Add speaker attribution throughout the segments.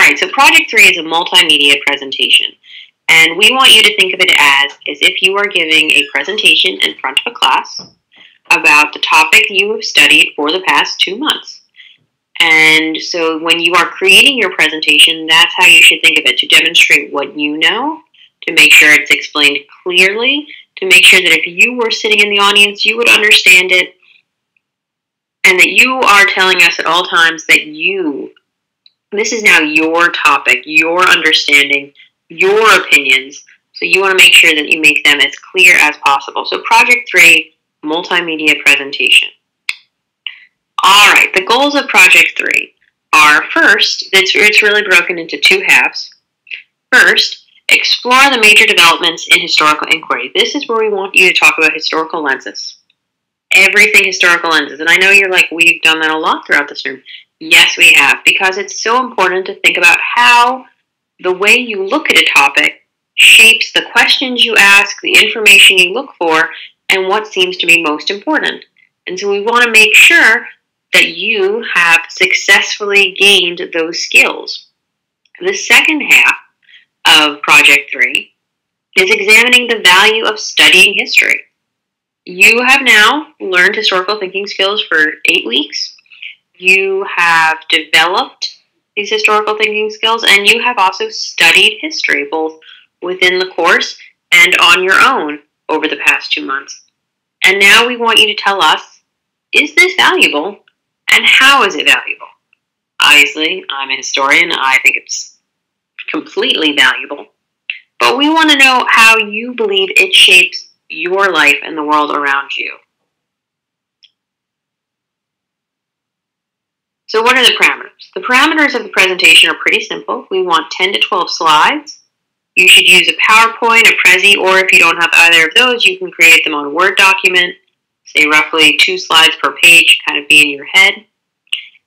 Speaker 1: right, so Project 3 is a multimedia presentation. And we want you to think of it as if you are giving a presentation in front of a class about the topic you have studied for the past 2 months. And so when you are creating your presentation, that's how you should think of it, to demonstrate what you know, to make sure it's explained clearly, to make sure that if you were sitting in the audience, you would understand it, and that you are telling us at all times that this is now your topic, your understanding, your opinions, so you want to make sure that you make them as clear as possible. So Project 3, multimedia presentation. All right, the goals of Project 3 are, first, it's really broken into 2 halves. First, explore the major developments in historical inquiry. This is where we want you to talk about historical lenses. Everything historical lenses. And I know you're like, we've done that a lot throughout this room. Yes, we have, because it's so important to think about how the way you look at a topic shapes the questions you ask, the information you look for, and what seems to be most important. And so we want to make sure that you have successfully gained those skills. The second half of Project 3 is examining the value of studying history. You have now learned historical thinking skills for 8 weeks. You have developed these historical thinking skills, and you have also studied history, both within the course and on your own over the past 2 months. And now we want you to tell us, is this valuable, and how is it valuable? Obviously, I'm a historian, I think it's completely valuable, but we want to know how you believe it shapes your life and the world around you. So what are the parameters? The parameters of the presentation are pretty simple. We want 10 to 12 slides. You should use a PowerPoint, a Prezi, or if you don't have either of those, you can create them on a Word document, say roughly 2 slides per page, kind of be in your head.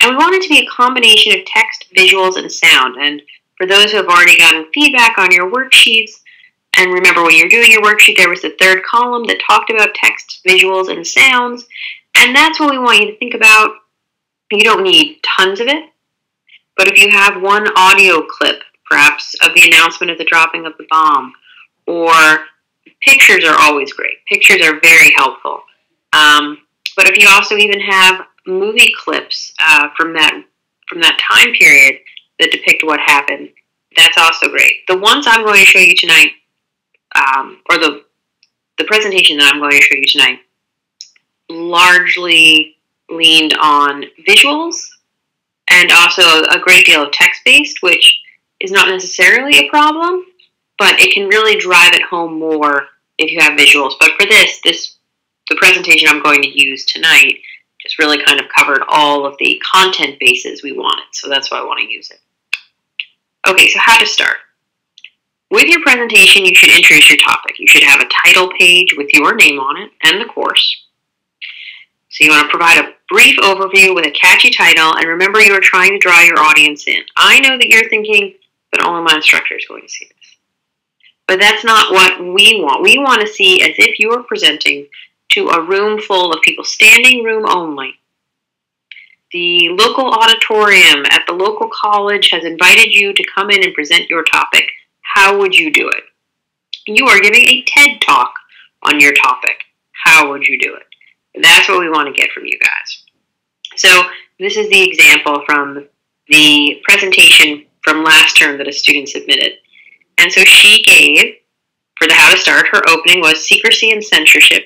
Speaker 1: And we want it to be a combination of text, visuals, and sound. And for those who have already gotten feedback on your worksheets, and remember when you're doing your worksheet, there was the 3rd column that talked about text, visuals, and sounds, and that's what we want you to think about. You don't need tons of it, but if you have one audio clip, perhaps of the announcement of the dropping of the bomb, or pictures are always great. Pictures are very helpful. But if you also even have movie clips from that time period that depict what happened, that's also great. The ones I'm going to show you tonight, or the presentation that I'm going to show you tonight, largely leaned on visuals and also a great deal of text-based, which is not necessarily a problem, but it can really drive it home more if you have visuals. But for the presentation I'm going to use tonight just really kind of covered all of the content bases we wanted, so that's why I want to use it. Okay, so how to start. With your presentation, you should introduce your topic. You should have a title page with your name on it and the course. So you want to provide a brief overview with a catchy title, and remember you are trying to draw your audience in. I know that you're thinking, but only my instructor is going to see this. But that's not what we want. We want to see as if you are presenting to a room full of people, standing room only. The local auditorium at the local college has invited you to come in and present your topic. How would you do it? You are giving a TED Talk on your topic. How would you do it? That's what we want to get from you guys. So this is the example from the presentation from last term that a student submitted. And so she gave, for the How to Start, her opening was Secrecy and Censorship,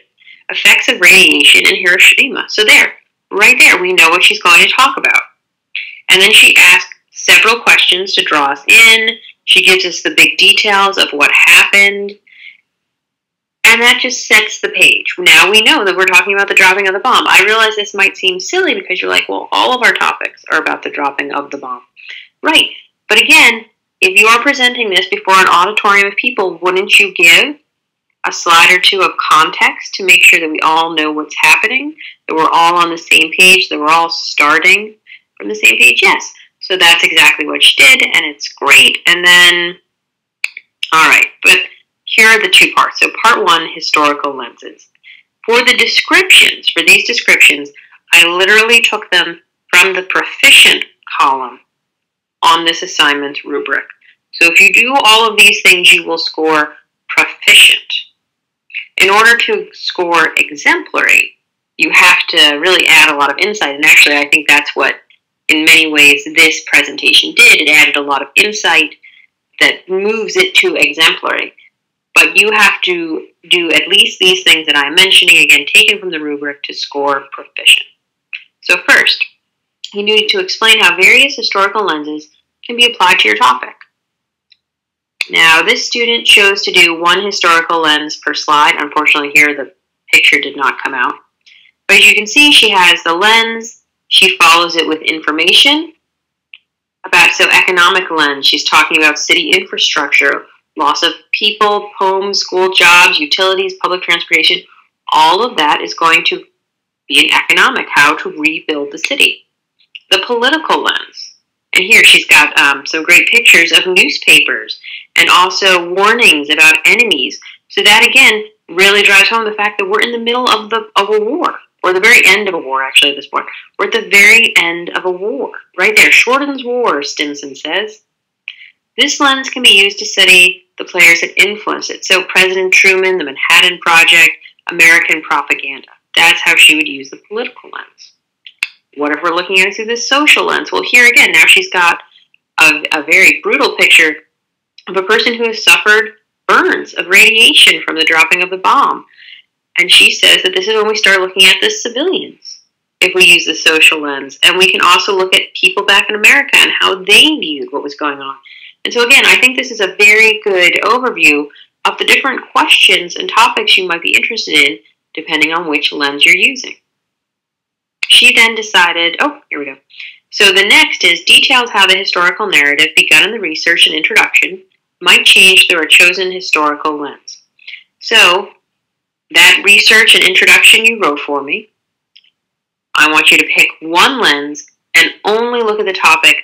Speaker 1: Effects of Radiation in Hiroshima. So there, right there, we know what she's going to talk about. And then she asked several questions to draw us in. She gives us the big details of what happened. And that just sets the page. Now we know that we're talking about the dropping of the bomb. I realize this might seem silly because you're like, well, all of our topics are about the dropping of the bomb. Right. But again, if you are presenting this before an auditorium of people, wouldn't you give a slide or 2 of context to make sure that we all know what's happening, that we're all on the same page, that we're all starting from the same page? Yes. So that's exactly what she did, and it's great. And then, all right, but here are the 2 parts. So part 1, historical lenses. For the descriptions, for these descriptions, I literally took them from the proficient column on this assignment rubric. So if you do all of these things, you will score proficient. In order to score exemplary, you have to really add a lot of insight. And actually, I think that's what, in many ways, this presentation did. It added a lot of insight that moves it to exemplary. But you have to do at least these things that I'm mentioning, again, taken from the rubric to score proficient. So first, you need to explain how various historical lenses can be applied to your topic. Now, this student chose to do one historical lens per slide. Unfortunately, here the picture did not come out. But as you can see, she has the lens. She follows it with information about, so economic lens, she's talking about city infrastructure, loss of people, homes, school, jobs, utilities, public transportation. All of that is going to be an economic, how to rebuild the city. The political lens. And here she's got some great pictures of newspapers and also warnings about enemies. So that, again, really drives home the fact that we're in the middle of a war, or the very end of a war, actually, at this point. We're at the very end of a war. Right there, Shorten's War, Stimson says. This lens can be used to study the players that influence it. So President Truman, the Manhattan Project, American propaganda. That's how she would use the political lens. What if we're looking at it through the social lens? Well, here again, now she's got a very brutal picture of a person who has suffered burns of radiation from the dropping of the bomb. And she says that this is when we start looking at the civilians, if we use the social lens. And we can also look at people back in America and how they viewed what was going on. And so again, I think this is a very good overview of the different questions and topics you might be interested in, depending on which lens you're using. She then decided, here we go. So the next is details how the historical narrative begun in the research and introduction might change through a chosen historical lens. So that research and introduction you wrote for me, I want you to pick one lens and only look at the topic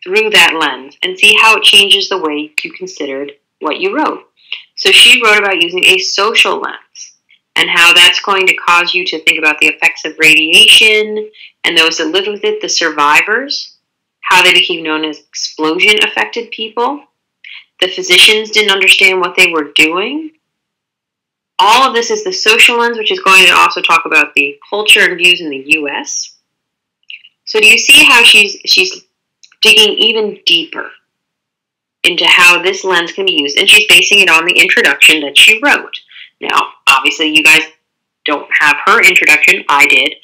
Speaker 1: through that lens and see how it changes the way you considered what you wrote. So she wrote about using a social lens and how that's going to cause you to think about the effects of radiation and those that lived with it, the survivors, how they became known as explosion-affected people. The physicians didn't understand what they were doing. All of this is the social lens, which is going to also talk about the culture and views in the U.S. So do you see how she's digging even deeper into how this lens can be used? And she's basing it on the introduction that she wrote. Now, obviously, you guys don't have her introduction. I did.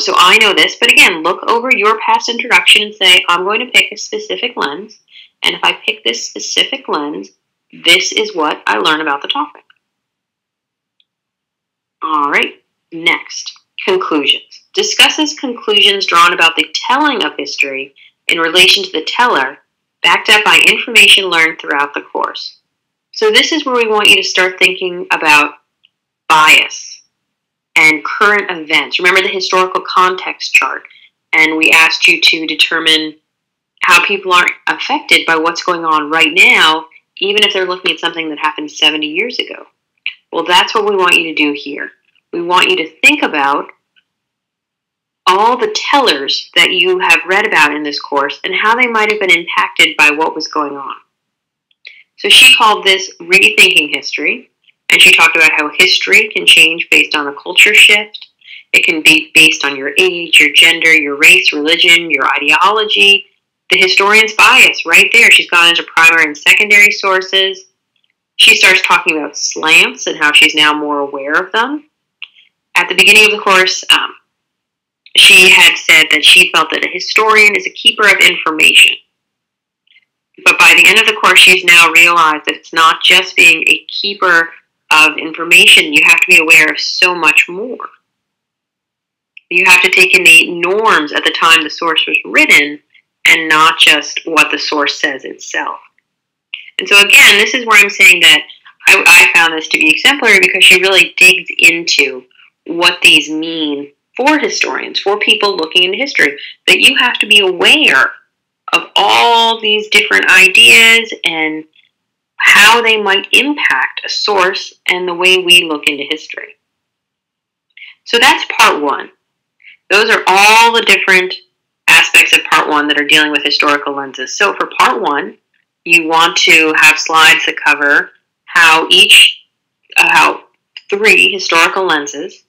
Speaker 1: So I know this. But again, look over your past introduction and say, I'm going to pick a specific lens. And if I pick this specific lens, this is what I learn about the topic. All right, next, conclusions. Discusses conclusions drawn about the telling of history in relation to the teller, backed up by information learned throughout the course. So this is where we want you to start thinking about bias and current events. Remember the historical context chart, and we asked you to determine how people are affected by what's going on right now, even if they're looking at something that happened 70 years ago. Well, that's what we want you to do here. We want you to think about all the tellers that you have read about in this course and how they might have been impacted by what was going on. So she called this rethinking history, and she talked about how history can change based on a culture shift. It can be based on your age, your gender, your race, religion, your ideology. The historian's bias, right there. She's gone into primary and secondary sources. She starts talking about slants and how she's now more aware of them. At the beginning of the course, she had said that she felt that a historian is a keeper of information. But by the end of the course, she's now realized that it's not just being a keeper of information. You have to be aware of so much more. You have to take in the norms at the time the source was written and not just what the source says itself. And so again, this is where I'm saying that I found this to be exemplary because she really digs into what these mean for historians, for people looking into history, that you have to be aware of all these different ideas and how they might impact a source and the way we look into history. So that's part one. Those are all the different aspects of part one. 1 that are dealing with historical lenses. So for part 1, you want to have slides that cover how 3 historical lenses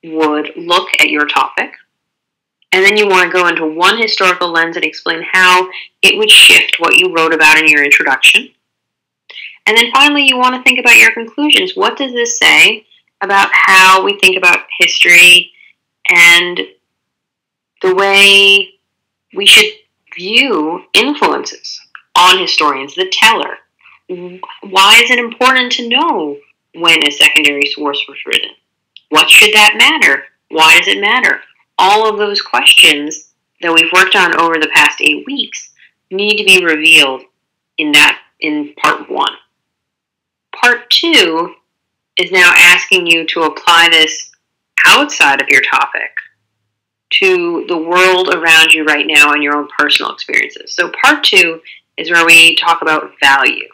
Speaker 1: would look at your topic. And then you want to go into one historical lens and explain how it would shift what you wrote about in your introduction. And then finally, you want to think about your conclusions. What does this say about how we think about history and the way we should view influences on historians, the teller? Why is it important to know when a secondary source was written? What should that matter? Why does it matter? All of those questions that we've worked on over the past 8 weeks need to be revealed in part 1. Part 2 is now asking you to apply this outside of your topic to the world around you right now and your own personal experiences. So part 2 is where we talk about value.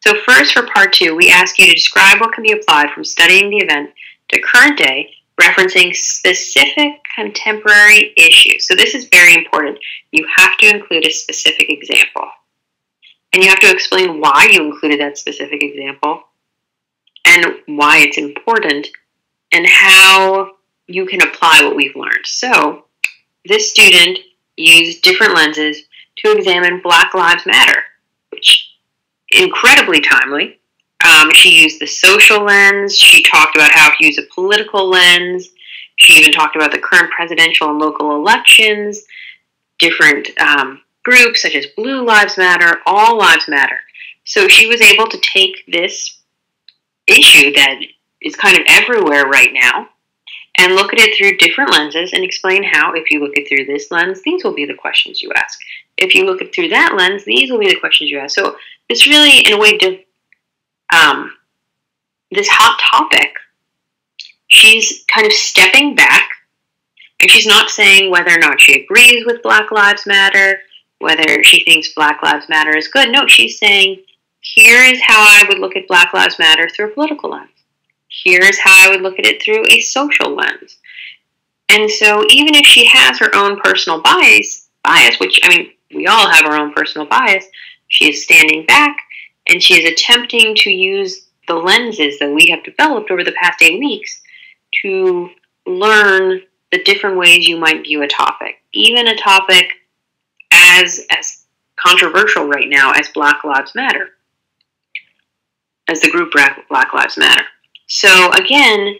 Speaker 1: So first, for part 2, we ask you to describe what can be applied from studying the event to current day, referencing specific contemporary issues. So this is very important. You have to include a specific example. And you have to explain why you included that specific example and why it's important and how you can apply what we've learned. So this student used different lenses to examine Black Lives Matter, which is incredibly timely. She used the social lens. She talked about how to use a political lens. She even talked about the current presidential and local elections, different groups such as Blue Lives Matter, All Lives Matter. So she was able to take this issue that is kind of everywhere right now and look at it through different lenses and explain how, if you look at it through this lens, these will be the questions you ask. If you look at it through that lens, these will be the questions you ask. So this really, in a way, this hot topic, she's kind of stepping back, and she's not saying whether or not she agrees with Black Lives Matter, whether she thinks Black Lives Matter is good. No, she's saying, here is how I would look at Black Lives Matter through a political lens. Here is how I would look at it through a social lens. And so even if she has her own personal bias, which, I mean, we all have our own personal bias, she is standing back, and she is attempting to use the lenses that we have developed over the past 8 weeks to learn the different ways you might view a topic. Even a topic as controversial right now as Black Lives Matter, as the group Black Lives Matter. So again,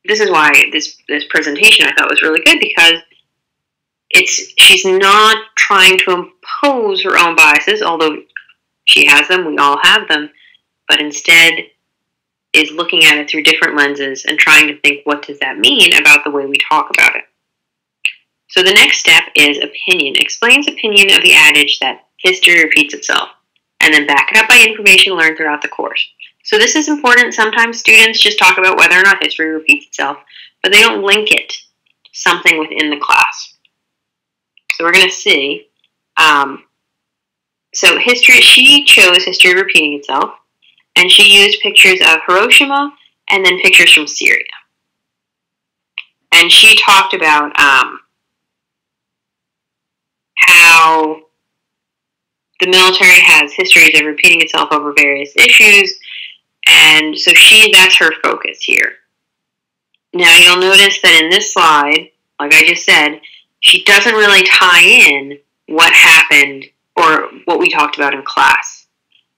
Speaker 1: this is why this presentation I thought was really good, because she's not trying to impose her own biases, although she has them, we all have them, but instead is looking at it through different lenses and trying to think, what does that mean about the way we talk about it? So the next step is opinion. Explains opinion of the adage that history repeats itself, and then back it up by information learned throughout the course. So this is important. Sometimes students just talk about whether or not history repeats itself, but they don't link it to something within the class. So we're going to see. So history, she chose history repeating itself, and she used pictures of Hiroshima and then pictures from Syria. And she talked about how the military has histories of repeating itself over various issues, and so that's her focus here. Now you'll notice that in this slide, like I just said, she doesn't really tie in what happened or what we talked about in class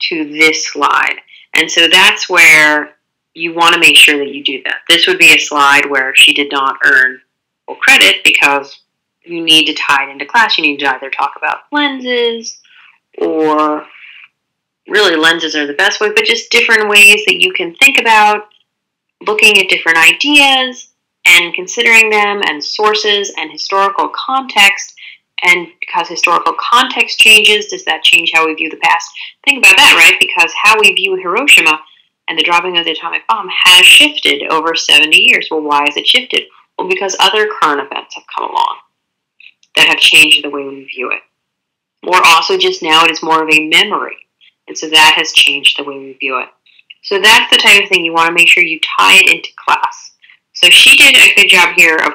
Speaker 1: to this slide. And so that's where you want to make sure that you do that. This would be a slide where she did not earn full credit, because you need to tie it into class. You need to either talk about lenses, or really lenses are the best way, but just different ways that you can think about looking at different ideas and considering them, and sources and historical context. And because historical context changes, does that change how we view the past? Think about that, right? Because how we view Hiroshima and the dropping of the atomic bomb has shifted over 70 years. Well, why has it shifted? Well, because other current events have come along that have changed the way we view it. Or also just now it is more of a memory. And so that has changed the way we view it. So that's the type of thing you want to make sure you tie it into class. So she did a good job here of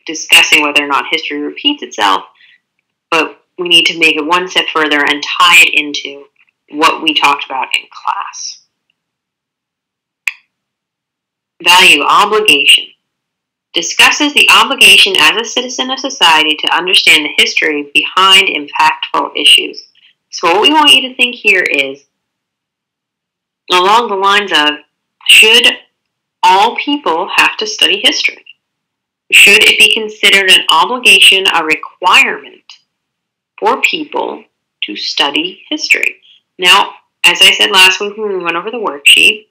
Speaker 1: discussing whether or not history repeats itself, but we need to make it one step further and tie it into what we talked about in class. Value obligation. Discusses the obligation as a citizen of society to understand the history behind impactful issues. So what we want you to think here is along the lines of, should all people have to study history? Should it be considered an obligation, a requirement for people to study history? Now, as I said last week when we went over the worksheet,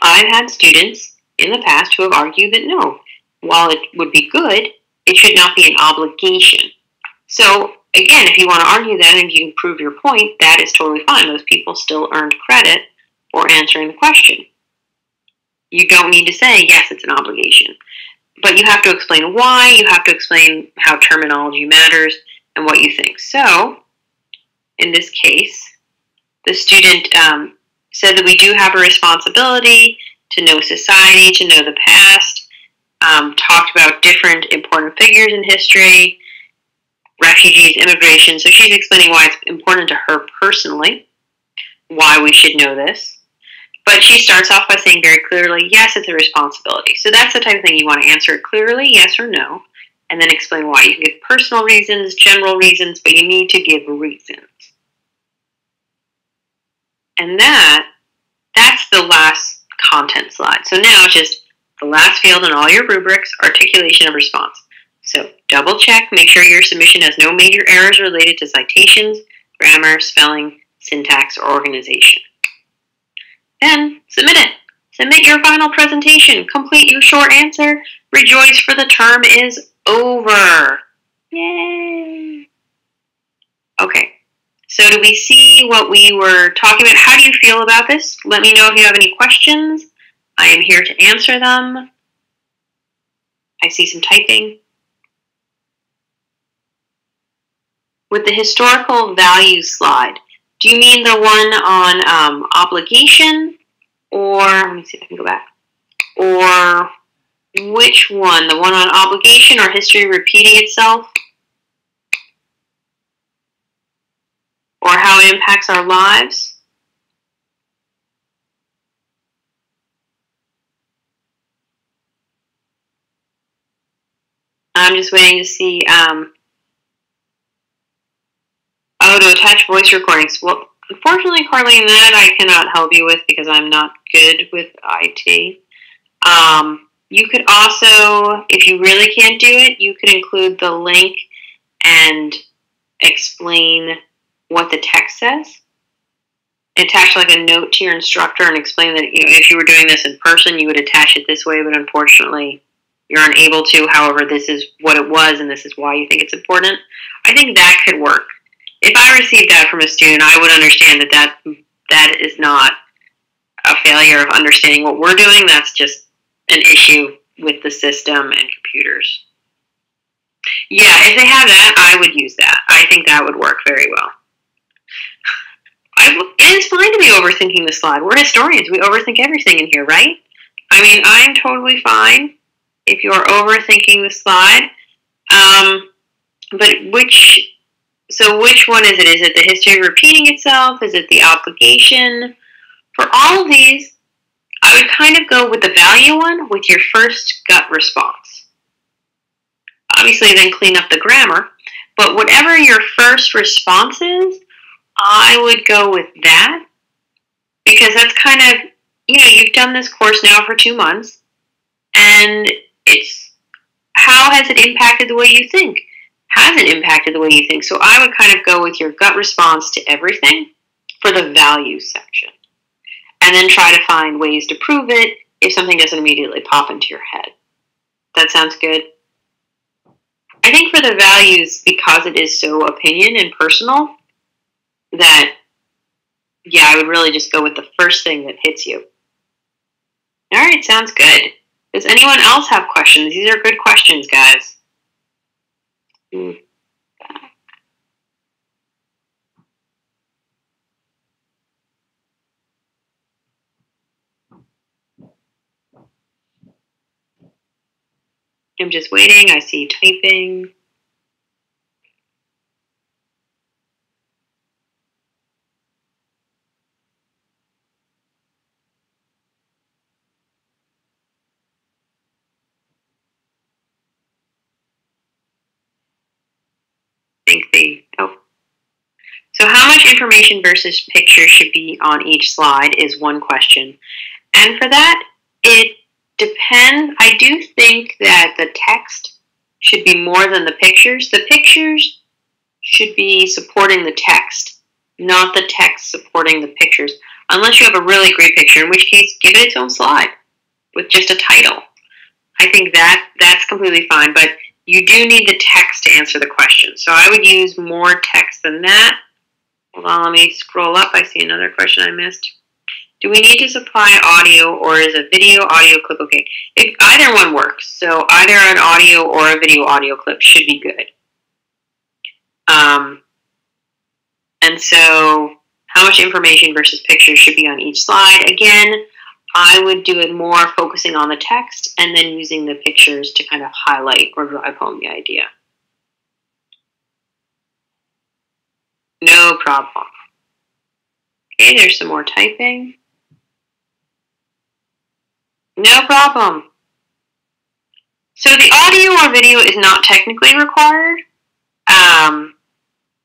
Speaker 1: I've had students in the past who have argued that no, while it would be good, it should not be an obligation. So, again, if you want to argue that and you can prove your point, that is totally fine. Those people still earned credit for answering the question. You don't need to say, yes, it's an obligation. But you have to explain why, you have to explain how terminology matters and what you think. So, in this case, the student said that we do have a responsibility to know society, to know the past, talked about different important figures in history, refugees, immigration. So she's explaining why it's important to her personally, why we should know this. But she starts off by saying very clearly, yes, it's a responsibility. So that's the type of thing you want to answer clearly, yes or no, and then explain why. You can give personal reasons, general reasons, but you need to give reasons. And that's the last content slide. So now just the last field in all your rubrics, articulation of response. So double check, make sure your submission has no major errors related to citations, grammar, spelling, syntax, or organization. Then submit it. Submit your final presentation. Complete your short answer. Rejoice, for the term is over. Yay! Okay, so do we see what we were talking about? How do you feel about this? Let me know if you have any questions. I am here to answer them. I see some typing. With the historical values slide, do you mean the one on obligation, or let me see if I can go back, or which one? The one on obligation or history repeating itself, or how it impacts our lives? I'm just waiting to see. Oh, to attach voice recordings. Well, unfortunately, Carlene, that I cannot help you with because I'm not good with IT. You could also, if you really can't do it, you could include the link and explain what the text says. Attach like a note to your instructor and explain that, you know, if you were doing this in person, you would attach it this way, but unfortunately, you're unable to. However, this is what it was, and this is why you think it's important. I think that could work. If I received that from a student, I would understand that is not a failure of understanding what we're doing. That's just an issue with the system and computers. Yeah, if they have that, I would use that. I think that would work very well. It's fine to be overthinking the slide. We're historians. We overthink everything in here, right? I mean, I'm totally fine if you're overthinking the slide. But which one is it? Is it the history repeating itself? Is it the obligation? For all of these, I would kind of go with the value one with your first gut response. Obviously, then clean up the grammar. But whatever your first response is, I would go with that. Because that's kind of, you know, you've done this course now for 2 months. And it's, how has it impacted the way you think? Has it impacted the way you think? So I would kind of go with your gut response to everything for the values section. And then try to find ways to prove it if something doesn't immediately pop into your head. That sounds good? I think for the values, because it is so opinion and personal, that, yeah, I would really just go with the first thing that hits you. All right, sounds good. Does anyone else have questions? These are good questions, guys. I'm just waiting. I see typing. So how much information versus picture should be on each slide is one question. And for that, it depends. I do think that the text should be more than the pictures. The pictures should be supporting the text, not the text supporting the pictures. Unless you have a really great picture, in which case, give it its own slide with just a title. I think that's completely fine, but you do need the text to answer the question. So I would use more text than that. Hold on, let me scroll up. I see another question I missed. Do we need to supply audio or is a video audio clip okay? If either one works, so either an audio or a video audio clip should be good. And so how much information versus pictures should be on each slide? Again, I would do it more focusing on the text and then using the pictures to kind of highlight or drive home the idea. No problem. Okay, there's some more typing. No problem. So the audio or video is not technically required.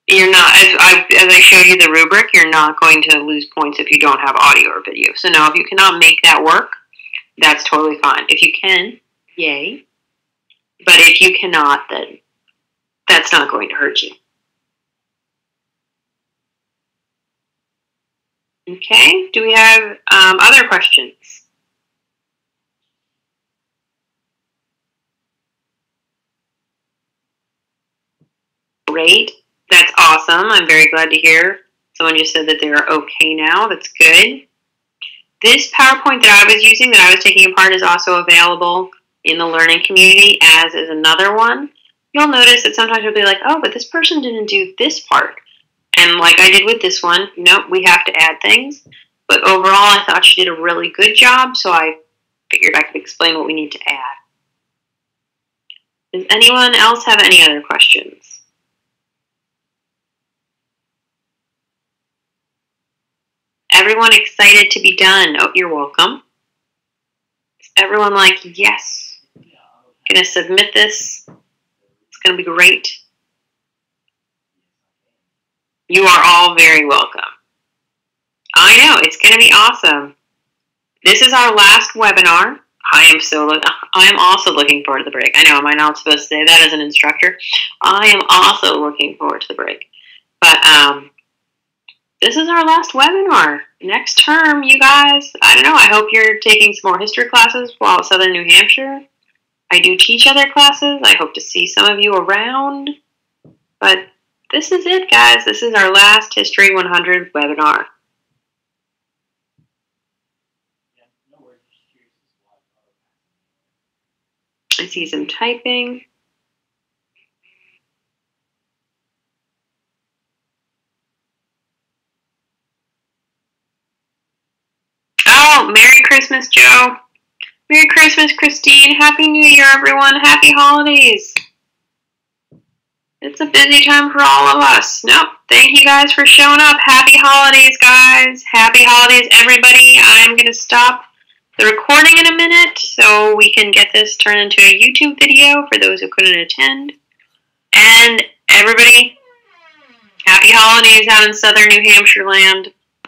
Speaker 1: You're not, as I showed you the rubric, you're not going to lose points if you don't have audio or video. So no, if you cannot make that work, that's totally fine. If you can, yay. But if you cannot, then that's not going to hurt you. Okay, do we have other questions? Great. That's awesome. I'm very glad to hear. Someone just said that they're okay now. That's good. This PowerPoint that I was using, that I was taking apart, is also available in the learning community, as is another one. You'll notice that sometimes you'll be like, oh, but this person didn't do this part. And like I did with this one, nope, we have to add things. But overall, I thought she did a really good job, so I figured I could explain what we need to add. Does anyone else have any other questions? Everyone excited to be done? Oh, you're welcome. Is everyone like, yes, gonna submit this? It's gonna be great. You are all very welcome. I know, it's gonna be awesome. This is our last webinar. I am also looking forward to the break. I know, am I not supposed to say that as an instructor? I am also looking forward to the break. But this is our last webinar. Next term, you guys, I don't know, I hope you're taking some more history classes while at Southern New Hampshire. I do teach other classes. I hope to see some of you around. But this is it, guys. This is our last History 100 webinar. I see some typing. Oh, Merry Christmas, Joe. Merry Christmas, Christine. Happy New Year, everyone. Happy holidays. It's a busy time for all of us. Nope. Thank you guys for showing up. Happy holidays, guys. Happy holidays, everybody. I'm going to stop the recording in a minute so we can get this turned into a YouTube video for those who couldn't attend. And everybody, happy holidays out in Southern New Hampshire land.